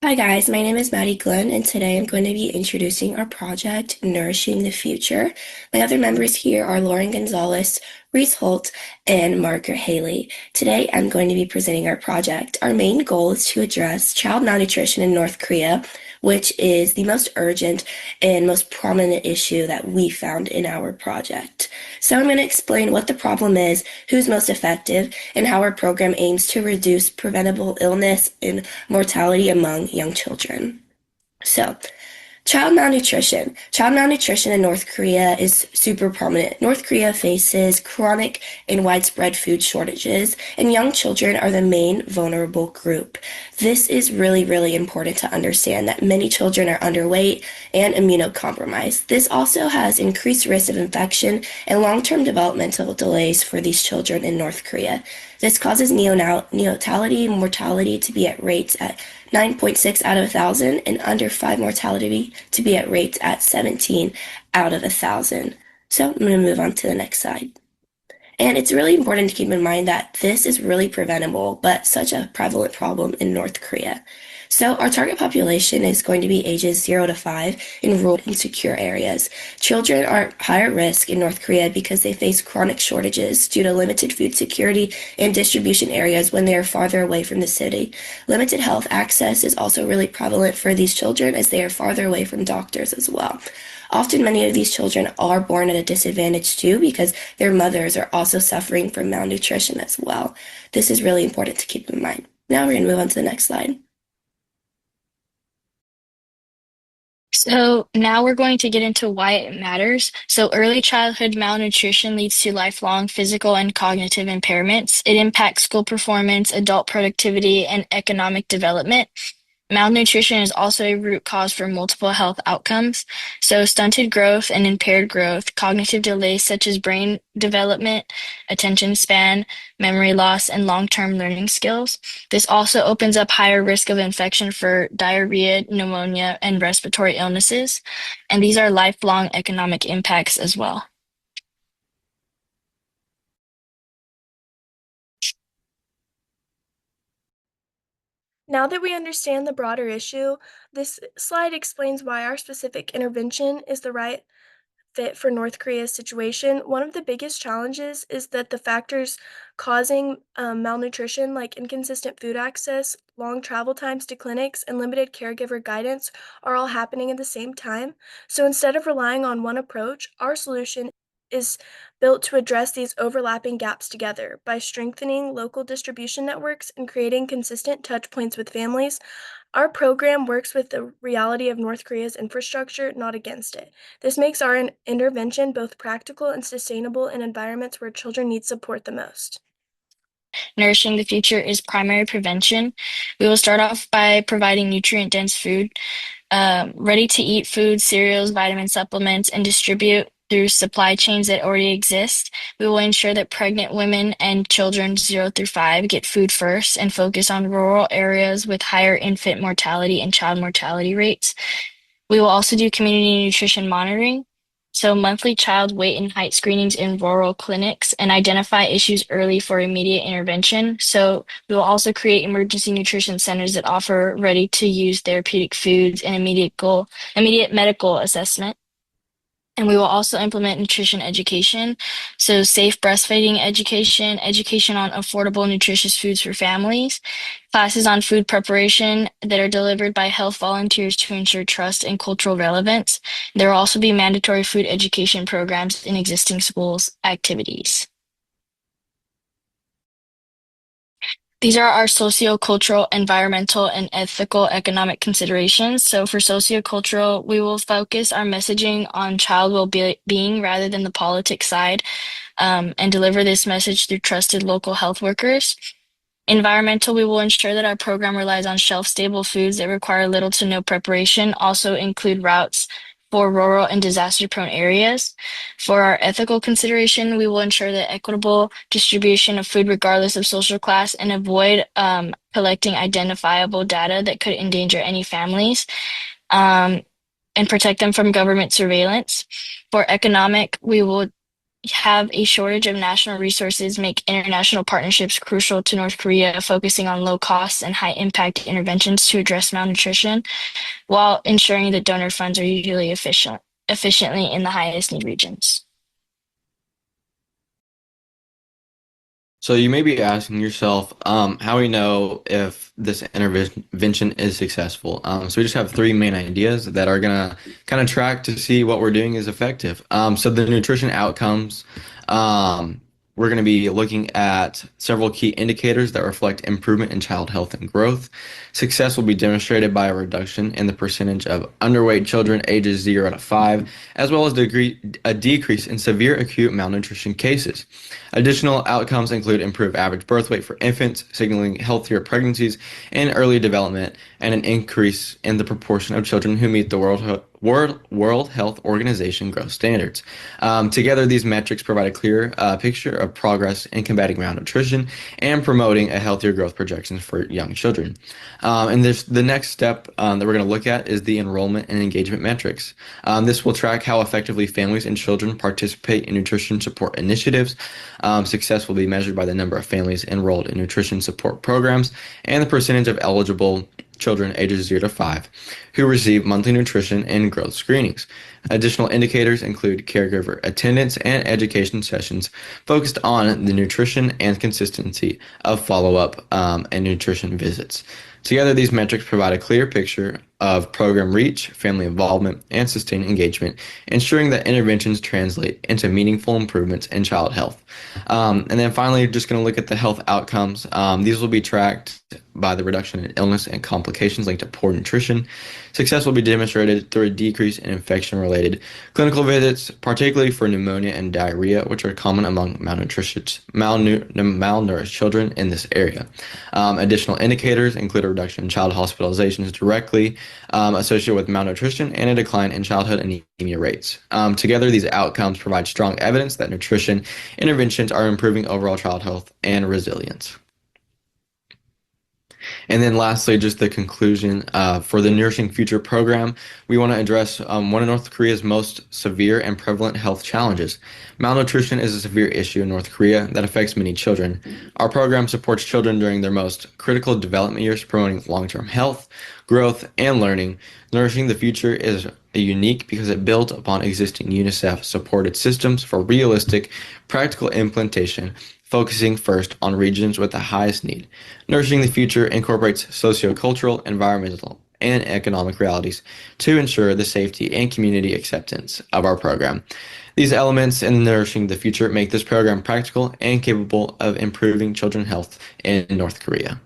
Hi guys, my name is Maddie Glenn, and today I'm going to be introducing our project, Nourishing the Future. My other members here are Lauren Gonzalez, Reese Holt, and Margaret Haley. Today I'm going to be presenting our project. Our main goal is to address child malnutrition in North Korea, which is the most urgent and most prominent issue that we found in our project. So I'm going to explain what the problem is, who's most effective, and how our program aims to reduce preventable illness and mortality among young children. So, child malnutrition. Child malnutrition in North Korea is super prominent. North Korea faces chronic and widespread food shortages, and young children are the main vulnerable group. This is really, really important to understand that many children are underweight and immunocompromised. This also has increased risk of infection and long-term developmental delays for these children in North Korea. This causes neonatality and mortality to be at rates at 9.6 out of 1,000 and under 5 mortality to be at rates at 17 out of 1,000. So I'm going to move on to the next slide. And it's really important to keep in mind that this is really preventable, but such a prevalent problem in North Korea. So our target population is going to be ages 0 to 5 in rural and secure areas. Children are higher risk in North Korea because they face chronic shortages due to limited food security and distribution areas when they are farther away from the city. Limited health access is also really prevalent for these children as they are farther away from doctors as well. Often, many of these children are born at a disadvantage too because their mothers are also suffering from malnutrition as well. This is really important to keep in mind. Now we're going to move on to the next slide. So now we're going to get into why it matters. So early childhood malnutrition leads to lifelong physical and cognitive impairments. It impacts school performance, adult productivity, and economic development. Malnutrition is also a root cause for multiple health outcomes. So stunted growth and impaired growth, cognitive delays such as brain development, attention span, memory loss, and long-term learning skills. This also opens up higher risk of infection for diarrhea, pneumonia, and respiratory illnesses. And these are lifelong economic impacts as well. Now that we understand the broader issue, this slide explains why our specific intervention is the right fit for North Korea's situation. One of the biggest challenges is that the factors causing malnutrition, like inconsistent food access, long travel times to clinics, and limited caregiver guidance, are all happening at the same time. So instead of relying on one approach, our solution is built to address these overlapping gaps together by strengthening local distribution networks and creating consistent touch points with families. Our program works with the reality of North Korea's infrastructure, not against it. This makes our intervention both practical and sustainable in environments where children need support the most. Nourishing the Future is primary prevention. We will start off by providing nutrient-dense food, ready-to-eat food, cereals, vitamin supplements, and distribute through supply chains that already exist. We will ensure that pregnant women and children 0 through 5 get food first and focus on rural areas with higher infant mortality and child mortality rates. We will also do community nutrition monitoring, so monthly child weight and height screenings in rural clinics and identify issues early for immediate intervention. So we will also create emergency nutrition centers that offer ready-to-use therapeutic foods and immediate medical assessment. And we will also implement nutrition education. So safe breastfeeding education, education on affordable nutritious foods for families, classes on food preparation that are delivered by health volunteers to ensure trust and cultural relevance. There will also be mandatory food education programs in existing schools activities. These are our sociocultural, environmental, and ethical economic considerations. So for sociocultural, we will focus our messaging on child well-being rather than the politics side, and deliver this message through trusted local health workers. Environmental, we will ensure that our program relies on shelf-stable foods that require little to no preparation, also include routes for rural and disaster-prone areas. For our ethical consideration, we will ensure that equitable distribution of food regardless of social class and avoid collecting identifiable data that could endanger any families. And protect them from government surveillance. For economic, we will have a shortage of national resources make international partnerships crucial to North Korea, focusing on low cost and high impact interventions to address malnutrition, while ensuring that donor funds are usually efficiently in the highest need regions. So you may be asking yourself, how we know if this intervention is successful. So we just have three main ideas that are gonna kind of track to see what we're doing is effective. So the nutrition outcomes, um, we're gonna be looking at several key indicators that reflect improvement in child health and growth. Success will be demonstrated by a reduction in the percentage of underweight children ages 0 to 5, as well as a decrease in severe acute malnutrition cases. Additional outcomes include improved average birth weight for infants, signaling healthier pregnancies and early development, and an increase in the proportion of children who meet the World Health Organization growth standards. Together, these metrics provide a clear picture of progress in combating malnutrition and promoting a healthier growth projections for young children. The next step that we're going to look at is the enrollment and engagement metrics. This will track how effectively families and children participate in nutrition support initiatives. Success will be measured by the number of families enrolled in nutrition support programs and the percentage of eligible children ages 0 to 5 who receive monthly nutrition and growth screenings. Additional indicators include caregiver attendance and education sessions focused on the nutrition and consistency of follow-up and nutrition visits. Together, these metrics provide a clear picture of program reach, family involvement, and sustained engagement, ensuring that interventions translate into meaningful improvements in child health. And then finally, just going to look at the health outcomes. These will be tracked by the reduction in illness and complications linked to poor nutrition. Success will be demonstrated through a decrease in infection-related clinical visits, particularly for pneumonia and diarrhea, which are common among malnourished children in this area. Additional indicators include a reduction in child hospitalizations directly associated with malnutrition and a decline in childhood anemia rates. Together, these outcomes provide strong evidence that nutrition interventions are improving overall child health and resilience. And then lastly, just the conclusion for the Nourishing Future program, we want to address one of North Korea's most severe and prevalent health challenges. Malnutrition is a severe issue in North Korea that affects many children. Our program supports children during their most critical development years, promoting long-term health, growth, and learning. Nourishing the Future is unique because it builds upon existing UNICEF-supported systems for realistic, practical implementation, focusing first on regions with the highest need. Nourishing the Future incorporates sociocultural, environmental, and economic realities to ensure the safety and community acceptance of our program. These elements in Nourishing the Future make this program practical and capable of improving children's health in North Korea.